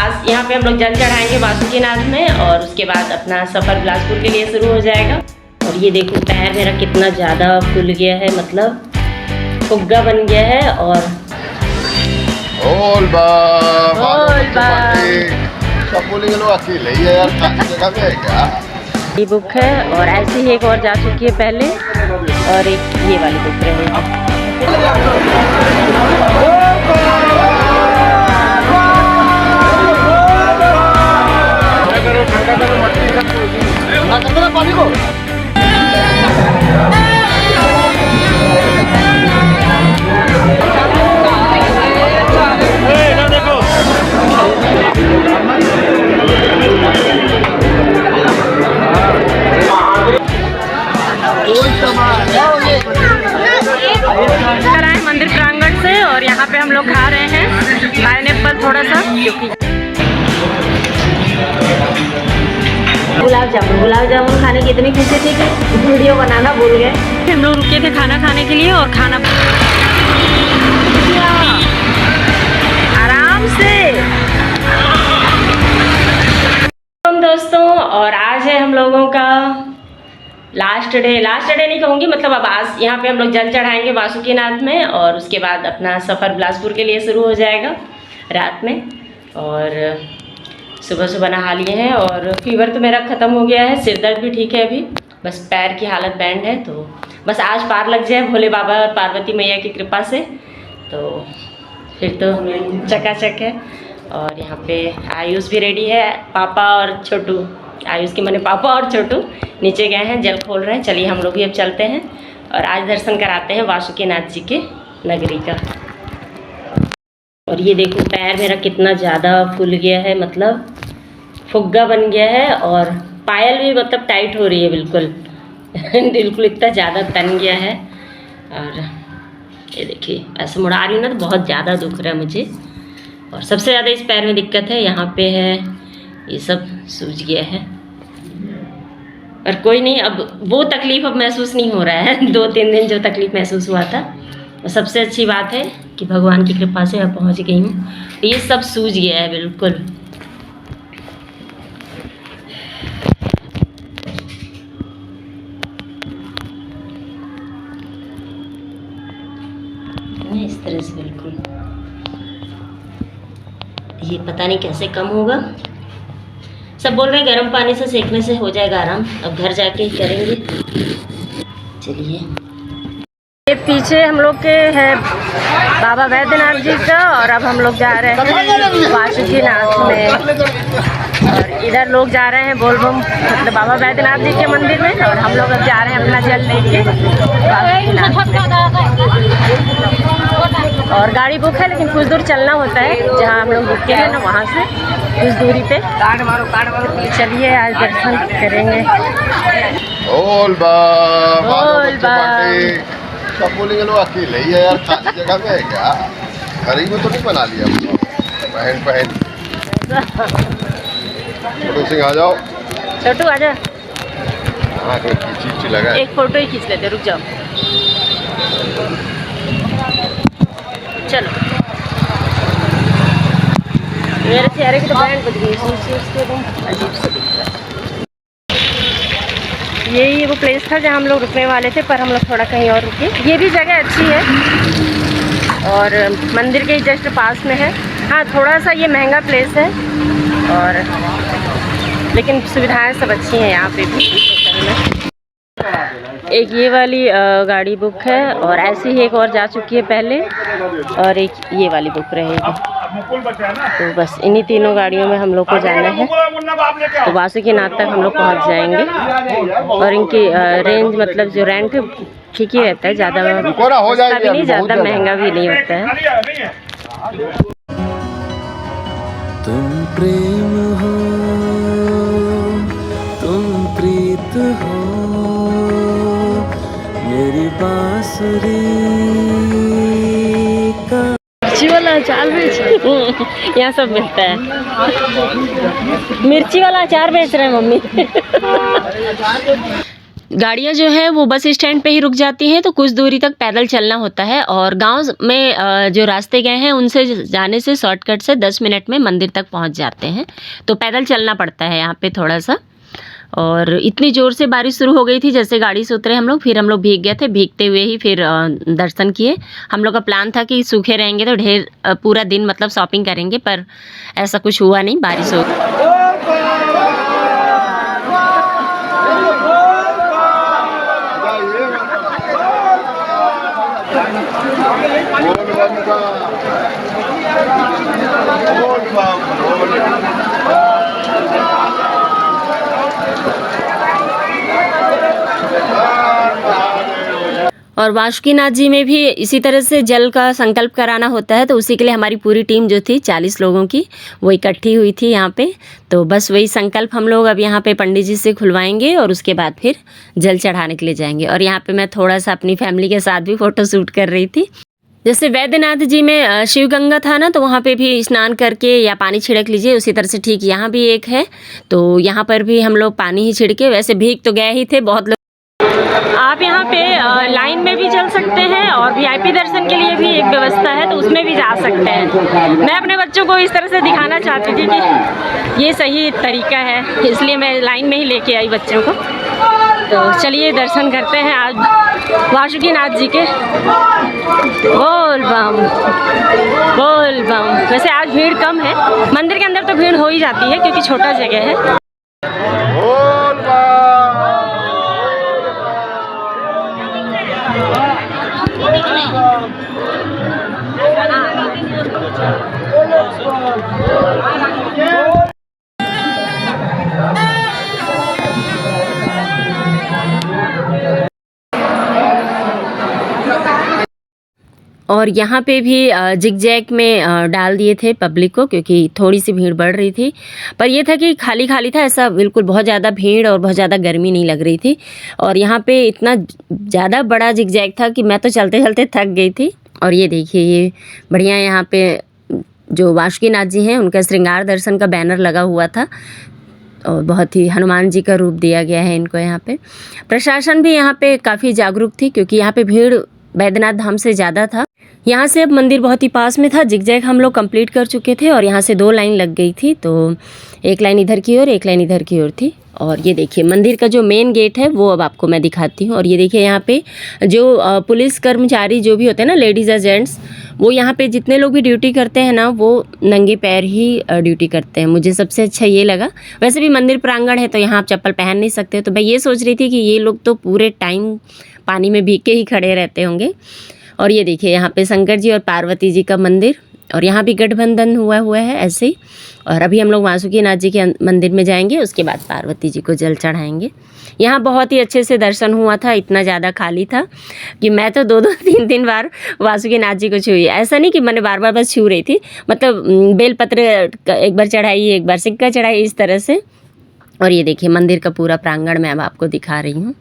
आज यहाँ पे हम लोग जल चढ़ाएंगे बासुकीनाथ में और उसके बाद अपना सफ़र बिलासपुर के लिए शुरू हो जाएगा। और ये देखो पैर मेरा कितना ज़्यादा फूल गया है, मतलब फुग्गा बन गया है। और सब बोलेंगे लोग अकेले ही है यार, खाली जगह में है क्या? ये बुक है और ऐसे ही एक और जा चुकी है पहले, और एक ये वाली बुक रहेगी। पानी को मंदिर प्रांगण से, और यहाँ पे हम लोग खा रहे हैं पाइनएप्पल थोड़ा सा, क्योंकि गुलाब जामुन खाने की इतनी खुशी थी कि वीडियो बनाना भूल गए। हम लोग रुके थे खाना खाने के लिए, और खाना आराम से दोस्तों। और आज है हम लोगों का लास्ट डे नहीं कहूँगी, मतलब अब आज यहाँ पे हम लोग जल चढ़ाएंगे बासुकीनाथ में, और उसके बाद अपना सफ़र बिलासपुर के लिए शुरू हो जाएगा रात में। और सुबह सुबह नहा लिए हैं, और फीवर तो मेरा ख़त्म हो गया है, सिर दर्द भी ठीक है अभी, बस पैर की हालत बैंड है। तो बस आज पार लग जाए भोले बाबा और पार्वती मैया की कृपा से, तो फिर तो चकाचक है। और यहाँ पे आयुष भी रेडी है, पापा और छोटू, आयुष के मैंने पापा और छोटू नीचे गए हैं, जल खोल रहे हैं। चलिए हम लोग भी अब चलते हैं और आज दर्शन कराते हैं वासुकीनाथ जी के नगरी का। और ये देखो पैर मेरा कितना ज़्यादा फूल गया है, मतलब फुग्गा बन गया है, और पायल भी मतलब टाइट हो रही है बिल्कुल बिल्कुल इतना ज़्यादा तन गया है। और ये देखिए ऐसे मुड़ा रही हूँ ना, तो बहुत ज़्यादा दुख रहा है मुझे। और सबसे ज़्यादा इस पैर में दिक्कत है, यहाँ पे है ये सब सूज गया है। और कोई नहीं, अब वो तकलीफ़ अब महसूस नहीं हो रहा है 2-3 दिन जो तकलीफ़ महसूस हुआ था। और सबसे अच्छी बात है कि भगवान की कृपा से मैं पहुँच गई हूँ। ये सब सूज गया है बिल्कुल। इस तरह से बिल्कुल, ये पता नहीं कैसे कम होगा। सब बोल रहे हैं गर्म पानी से सेकने से हो जाएगा आराम, अब घर जाके ही करेंगे। चलिए, ये पीछे हम लोग के है बाबा वैद्यनाथ जी का, और अब हम लोग जा रहे हैं बासुकीनाथ में। और इधर लोग जा रहे हैं बोलबम, मतलब बाबा वैद्यनाथ जी के मंदिर में, और हम लोग अब जा रहे हैं अपना जल लेके बासुकीनाथ। और गाड़ी बुक है, लेकिन कुछ दूर चलना होता है, जहाँ हम लोग रुके हैं ना वहाँ से कुछ दूरी पे। चलिए आज दर्शन करेंगे। सब बोलेंगे लोग अकेले ही है यार, खाली जगह में है क्या? घर ही में तो नहीं बना लिया बहन। छोटू सिंह आ जाओ, छोटू आ जा। हाँ खींच लगा, एक फोटो ही खींच लेते, रुक जाओ। चलो, मेरे चेहरे की तो बैंड बज गई, अजीब से दिख रहा है। यही वो प्लेस था जहाँ हम लोग रुकने वाले थे, पर हम लोग थोड़ा कहीं और रुके। ये भी जगह अच्छी है और मंदिर के जस्ट पास में है। हाँ थोड़ा सा ये महंगा प्लेस है, और लेकिन सुविधाएं सब अच्छी हैं यहाँ पे भी। एक ये वाली गाड़ी बुक है, और ऐसी ही एक और जा चुकी है पहले, और एक ये वाली बुक रहेगी। तो बस इन्हीं तीनों गाड़ियों में हम लोग को जाना है। तो बासुकीनाथ तक हम लोग पहुँच जाएंगे, और इनकी रेंज मतलब जो रेंट ठीक ही रहता है, ज़्यादा सस्ता भी नहीं, ज़्यादा महंगा भी नहीं होता है। तुम प्रेम हो, तुम प्रीत हो, मेरी बांसुरी का। मिर्ची वाला अचार बेच यहाँ सब मिलता है। मिर्ची वाला अचार बेच रहे हैं मम्मी गाड़ियाँ जो है वो बस स्टैंड पे ही रुक जाती हैं, तो कुछ दूरी तक पैदल चलना होता है। और गांव में जो रास्ते गए हैं उनसे जाने से शॉर्टकट से 10 मिनट में मंदिर तक पहुंच जाते हैं, तो पैदल चलना पड़ता है यहाँ पे थोड़ा सा। और इतनी ज़ोर से बारिश शुरू हो गई थी, जैसे गाड़ी से उतरे हम लोग, फिर हम लोग भीग गए थे। भीगते हुए ही फिर दर्शन किए। हम लोग का प्लान था कि सूखे रहेंगे तो ढेर पूरा दिन मतलब शॉपिंग करेंगे, पर ऐसा कुछ हुआ नहीं, बारिश हो गई। और वासुकीनाथ जी में भी इसी तरह से जल का संकल्प कराना होता है, तो उसी के लिए हमारी पूरी टीम जो थी 40 लोगों की वो इकट्ठी हुई थी यहाँ पे। तो बस वही संकल्प हम लोग अब यहाँ पे पंडित जी से खुलवाएंगे और उसके बाद फिर जल चढ़ाने के लिए जाएंगे। और यहाँ पे मैं थोड़ा सा अपनी फैमिली के साथ भी फ़ोटो शूट कर रही थी। जैसे वैद्यनाथ जी में शिव गंगा था ना, तो वहाँ पे भी स्नान करके या पानी छिड़क लीजिए, उसी तरह से ठीक यहाँ भी एक है, तो यहाँ पर भी हम लोग पानी ही छिड़के। वैसे भीग तो गए ही थे बहुत लोग। आप यहाँ पे लाइन में भी चल सकते हैं और वीआईपी दर्शन के लिए भी एक व्यवस्था है, तो उसमें भी जा सकते हैं। मैं अपने बच्चों को इस तरह से दिखाना चाहती थी कि ये सही तरीका है, इसलिए मैं लाइन में ही लेके आई बच्चों को। तो चलिए दर्शन करते हैं आज वासुकीनाथ जी के। बोल बम बोल बम। वैसे आज भीड़ कम है, मंदिर के अंदर तो भीड़ हो ही जाती है क्योंकि छोटा जगह है। और यहाँ पे भी जिगजैग में डाल दिए थे पब्लिक को, क्योंकि थोड़ी सी भीड़ बढ़ रही थी। पर ये था कि खाली खाली था, ऐसा बिल्कुल बहुत ज़्यादा भीड़ और बहुत ज़्यादा गर्मी नहीं लग रही थी। और यहाँ पे इतना ज़्यादा बड़ा जिगजैग था कि मैं तो चलते चलते थक गई थी। और ये देखिए, ये बढ़िया यहाँ पे जो वासुकीनाथ जी हैं उनका श्रृंगार दर्शन का बैनर लगा हुआ था, और बहुत ही हनुमान जी का रूप दिया गया है इनको यहाँ पे। प्रशासन भी यहाँ पे काफ़ी जागरूक थी, क्योंकि यहाँ पे भीड़ वैद्यनाथ धाम से ज़्यादा था। यहाँ से अब मंदिर बहुत ही पास में था। जिगजैग हम लोग कंप्लीट कर चुके थे और यहाँ से 2 लाइन लग गई थी, तो एक लाइन इधर की ओर, एक लाइन इधर की ओर थी। और ये देखिए मंदिर का जो मेन गेट है वो अब आपको मैं दिखाती हूँ। और ये देखिए यहाँ पे जो पुलिस कर्मचारी जो भी होते हैं ना, लेडीज़ या जेंट्स, वो यहाँ पे जितने लोग भी ड्यूटी करते हैं ना, वो नंगे पैर ही ड्यूटी करते हैं। मुझे सबसे अच्छा ये लगा। वैसे भी मंदिर प्रांगण है तो यहाँ आप चप्पल पहन नहीं सकते, तो मैं ये सोच रही थी कि ये लोग तो पूरे टाइम पानी में भीग के ही खड़े रहते होंगे। और ये देखिए यहाँ पे शंकर जी और पार्वती जी का मंदिर, और यहाँ भी गठबंधन हुआ है ऐसे ही। और अभी हम लोग वासुकीनाथ जी के मंदिर में जाएंगे, उसके बाद पार्वती जी को जल चढ़ाएंगे। यहाँ बहुत ही अच्छे से दर्शन हुआ था, इतना ज़्यादा खाली था कि मैं तो 2-2, 3-3 बार वासुकीनाथ जी को छुई। ऐसा नहीं कि मैंने बार बस छू रही थी, मतलब बेलपत्र एक बार चढ़ाई, एक बार सिक्का चढ़ाई, इस तरह से। और ये देखिए मंदिर का पूरा प्रांगण मैं अब आपको दिखा रही हूँ।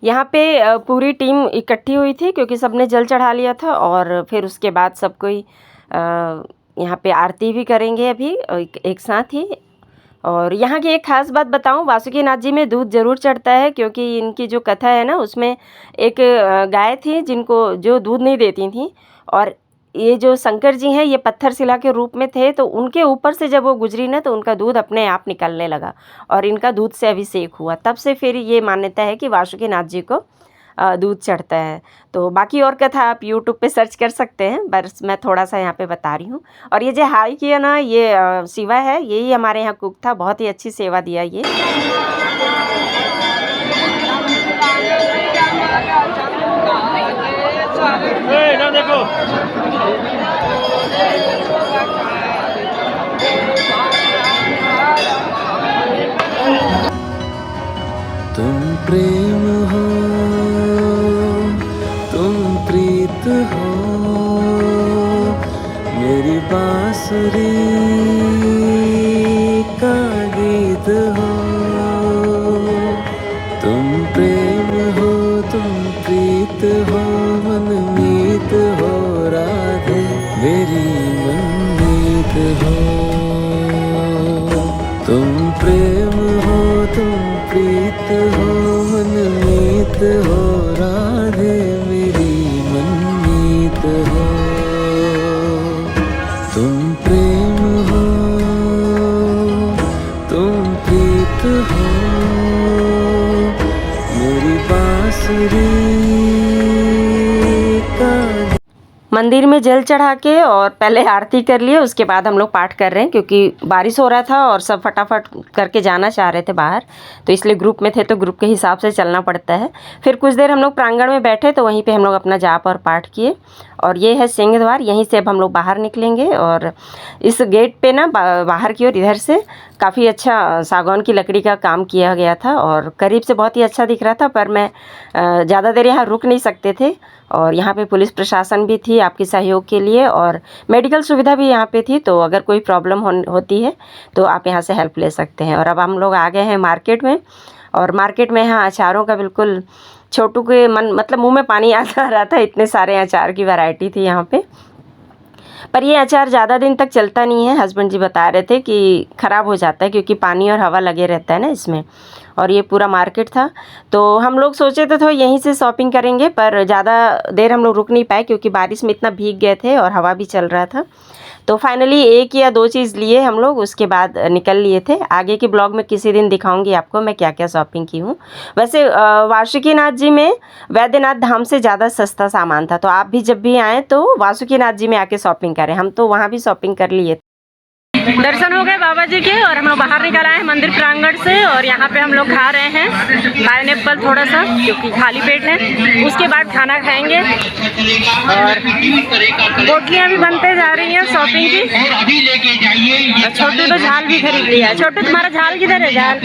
यहाँ पे पूरी टीम इकट्ठी हुई थी क्योंकि सबने जल चढ़ा लिया था, और फिर उसके बाद सब कोई यहाँ पे आरती भी करेंगे अभी एक साथ ही। और यहाँ की एक ख़ास बात बताऊँ, वासुकीनाथ जी में दूध ज़रूर चढ़ता है, क्योंकि इनकी जो कथा है ना, उसमें एक गाय थी जिनको जो दूध नहीं देती थी, और ये जो शंकर जी हैं ये पत्थर शिला के रूप में थे, तो उनके ऊपर से जब वो गुजरी ना, तो उनका दूध अपने आप निकलने लगा और इनका दूध से अभिषेक हुआ। तब से फिर ये मान्यता है कि वासुकीनाथ जी को दूध चढ़ता है। तो बाकी और कथा आप यूट्यूब पे सर्च कर सकते हैं, बस मैं थोड़ा सा यहाँ पे बता रही हूँ। और ये जो हाई किया ना, ये शिवा है, यही हमारे यहाँ कुक था, बहुत ही अच्छी सेवा दिया ये। देखो तुम प्रेम हो, तुम प्रीत हो, मेरी बांसुरी का गीत मेरी मनमीत हो। तुम प्रेम हो, तुम प्रीत हो, मनमीत हो, राधे मेरी मनमीत हो। तुम प्रेम हो, तुम प्रीत हो, मेरी बांसुरी का। मंदिर में जल चढ़ा के और पहले आरती कर लिए, उसके बाद हम लोग पाठ कर रहे हैं क्योंकि बारिश हो रहा था और सब फटाफट करके जाना चाह रहे थे बाहर, तो इसलिए ग्रुप में थे तो ग्रुप के हिसाब से चलना पड़ता है। फिर कुछ देर हम लोग प्रांगण में बैठे तो वहीं पे हम लोग अपना जाप और पाठ किए। और ये है सिंह द्वार, यहीं से अब हम लोग बाहर निकलेंगे। और इस गेट पे ना बाहर की ओर इधर से काफ़ी अच्छा सागौन की लकड़ी का काम किया गया था और करीब से बहुत ही अच्छा दिख रहा था, पर मैं ज़्यादा देर यहाँ रुक नहीं सकते थे। और यहाँ पे पुलिस प्रशासन भी थी आपके सहयोग के लिए और मेडिकल सुविधा भी यहाँ पे थी, तो अगर कोई प्रॉब्लम होती है तो आप यहाँ से हेल्प ले सकते हैं। और अब हम लोग आ गए हैं मार्केट में, और मार्केट में यहाँ अचारों का बिल्कुल छोटू के मतलब मुंह में पानी आ रहा था, इतने सारे अचार की वैरायटी थी यहाँ पे। पर ये अचार ज़्यादा दिन तक चलता नहीं है, हस्बैंड जी बता रहे थे कि ख़राब हो जाता है क्योंकि पानी और हवा लगे रहता है ना इसमें। और ये पूरा मार्केट था, तो हम लोग सोचे थे तो यहीं से शॉपिंग करेंगे, पर ज़्यादा देर हम लोग रुक नहीं पाए क्योंकि बारिश में इतना भीग गए थे और हवा भी चल रहा था। तो फाइनली 1 या 2 चीज़ लिए हम लोग, उसके बाद निकल लिए थे। आगे के ब्लॉग में किसी दिन दिखाऊंगी आपको मैं क्या क्या शॉपिंग की हूँ। वैसे वासुकीनाथ जी में वैद्यनाथ धाम से ज़्यादा सस्ता सामान था, तो आप भी जब भी आएँ तो वासुकीनाथ जी में आके शॉपिंग करें। हम तो वहाँ भी शॉपिंग कर लिए। दर्शन हो गए बाबा जी के और हम लोग बाहर निकल आए हैं मंदिर प्रांगण से, और यहाँ पे हम लोग खा रहे हैं पाइनएप्पल थोड़ा सा क्योंकि खाली पेट है। उसके बाद खाना खाएंगे और पोटलियाँ भी बनते जा रही हैं शॉपिंग की। और छोटू तो झाल भी खरीद लिया है। छोटू तुम्हारा झाल किधर है? झाल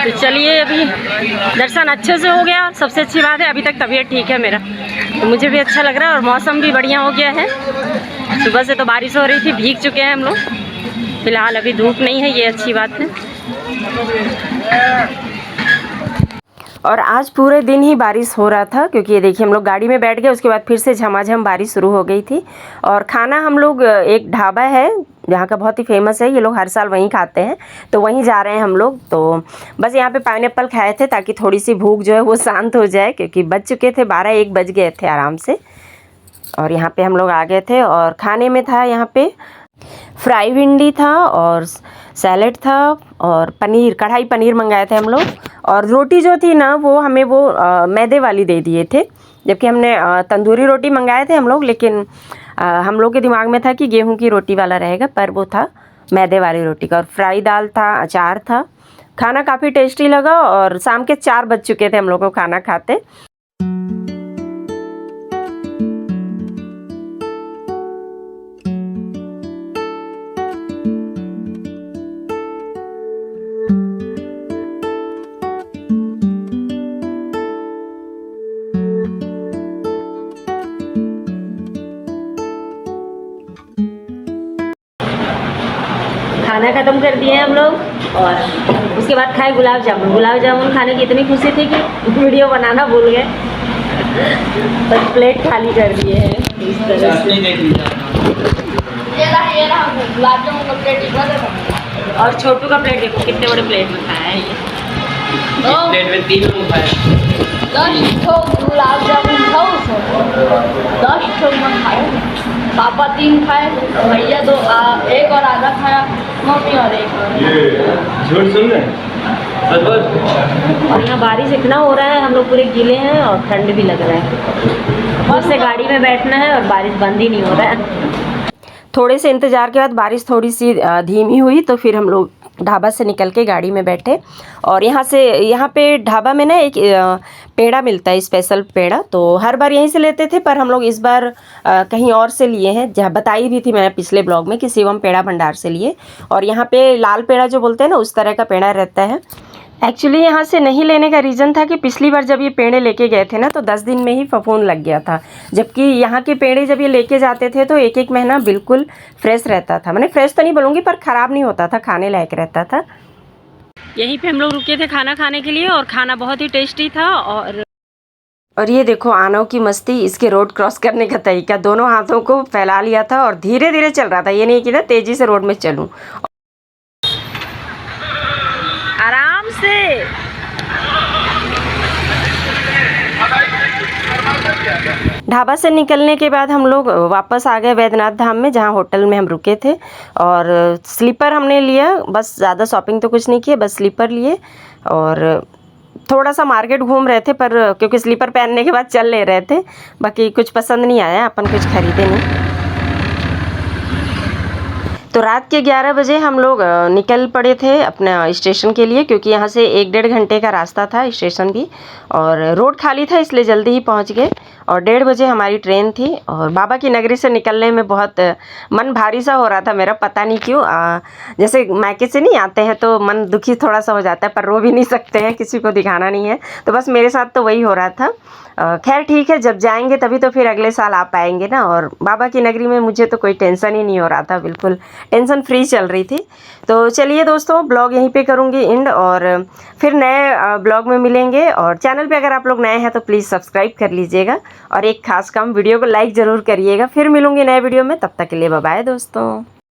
तो चलिए, अभी दर्शन अच्छे से हो गया। सबसे अच्छी बात है अभी तक तबीयत ठीक है मेरा, तो मुझे भी अच्छा लग रहा है और मौसम भी बढ़िया हो गया है। सुबह से तो बारिश हो रही थी, भीग चुके हैं हम लोग। फिलहाल अभी धूप नहीं है, ये अच्छी बात है। और आज पूरे दिन ही बारिश हो रहा था क्योंकि ये देखिए हम लोग गाड़ी में बैठ गए, उसके बाद फिर से झमाझम बारिश शुरू हो गई थी। और खाना हम लोग, एक ढाबा है जहाँ का बहुत ही फेमस है, ये लोग हर साल वहीं खाते हैं, तो वहीं जा रहे हैं हम लोग। तो बस यहाँ पे पाइनएप्पल खाए थे ताकि थोड़ी सी भूख जो है वो शांत हो जाए, क्योंकि बज चुके थे 12-1 बज गए थे आराम से। और यहाँ पे हम लोग आ गए थे और खाने में था यहाँ पे फ्राई भिंडी था और सैलेड था और पनीर, कढ़ाई पनीर मंगाए थे हम लोग। और रोटी जो थी ना वो हमें वो मैदे वाली दे दिए थे, जबकि हमने तंदूरी रोटी मंगाए थे हम लोग, लेकिन हम लोग के दिमाग में था कि गेहूं की रोटी वाला रहेगा, पर वो था मैदे वाली रोटी का। और फ्राई दाल था, अचार था। खाना काफ़ी टेस्टी लगा और शाम के 4 बज चुके थे हम लोग को खाना खाते। खाना ख़त्म कर दिए हम लोग और उसके बाद खाए गुलाब जामुन। गुलाब जामुन खाने की इतनी खुशी थी कि वीडियो बनाना भूल गए, बस प्लेट खाली कर दिए हैं इस तरह से। गुलाब जामुन का प्लेट और छोटू का प्लेट देखो कितने बड़े प्लेट में खाया है ये। प्लेट में 3 लोग खाए। 10 गुलाब जामुन खाओ, 10 खाए। पापा 3 खाए, भैया 2, 1 और आधा खाया, मम्मी और 1। झूठ सुन रहे और यहाँ बारिश इतना हो रहा है, हम लोग पूरे गीले हैं और ठंड भी लग रहा है। बस से गाड़ी में बैठना है और बारिश बंद ही नहीं हो रहा है। थोड़े से इंतज़ार के बाद बारिश थोड़ी सी धीमी हुई, तो फिर हम लोग ढाबा से निकल के गाड़ी में बैठे। और यहाँ पे ढाबा में ना एक पेड़ा मिलता है, स्पेशल पेड़ा, तो हर बार यहीं से लेते थे, पर हम लोग इस बार कहीं और से लिए हैं, जहाँ बताई भी थी मैंने पिछले ब्लॉग में कि शिवम पेड़ा भंडार से लिए। और यहाँ पे लाल पेड़ा जो बोलते हैं ना, उस तरह का पेड़ा रहता है। एक्चुअली यहाँ से नहीं लेने का रीज़न था कि पिछली बार जब ये पेड़े लेके गए थे ना, तो 10 दिन में ही फफूंद लग गया था, जबकि यहाँ के पेड़े जब ये लेके जाते थे तो 1-1 महीना बिल्कुल फ्रेश रहता था। मैंने फ्रेश तो नहीं बोलूँगी, पर ख़राब नहीं होता था, खाने लायक रहता था। यहीं पे हम लोग रुके थे खाना खाने के लिए और खाना बहुत ही टेस्टी था। और और ये देखो आनव की मस्ती, इसके रोड क्रॉस करने का तरीका, दोनों हाथों को फैला लिया था और धीरे धीरे चल रहा था, ये नहीं कि ना तेजी से रोड में चलूं, आराम से। ढाबा से निकलने के बाद हम लोग वापस आ गए वैद्यनाथ धाम में, जहाँ होटल में हम रुके थे। और स्लीपर हमने लिया, बस ज़्यादा शॉपिंग तो कुछ नहीं किए, बस स्लीपर लिए और थोड़ा सा मार्केट घूम रहे थे, पर क्योंकि स्लीपर पहनने के बाद चल ले रहे थे, बाकी कुछ पसंद नहीं आया, अपन कुछ खरीदे नहीं। तो रात के 11 बजे हम लोग निकल पड़े थे अपना स्टेशन के लिए, क्योंकि यहाँ से 1-1.5 घंटे का रास्ता था स्टेशन भी, और रोड खाली था इसलिए जल्दी ही पहुँच गए। और 1:30 बजे हमारी ट्रेन थी। और बाबा की नगरी से निकलने में बहुत मन भारी सा हो रहा था मेरा, पता नहीं क्यों। जैसे मायके से नहीं आते हैं तो मन दुखी थोड़ा सा हो जाता है, पर रो भी नहीं सकते हैं, किसी को दिखाना नहीं है, तो बस मेरे साथ तो वही हो रहा था। खैर ठीक है, जब जाएंगे तभी तो फिर अगले साल आ पाएंगे ना। और बाबा की नगरी में मुझे तो कोई टेंशन ही नहीं हो रहा था, बिल्कुल टेंशन फ्री चल रही थी। तो चलिए दोस्तों, ब्लॉग यहीं पे करूँगी एंड, और फिर नए ब्लॉग में मिलेंगे। और चैनल पे अगर आप लोग नए हैं तो प्लीज़ सब्सक्राइब कर लीजिएगा, और एक खास काम, वीडियो को लाइक ज़रूर करिएगा। फिर मिलूँगी नए वीडियो में, तब तक के लिए बाय बाय दोस्तों।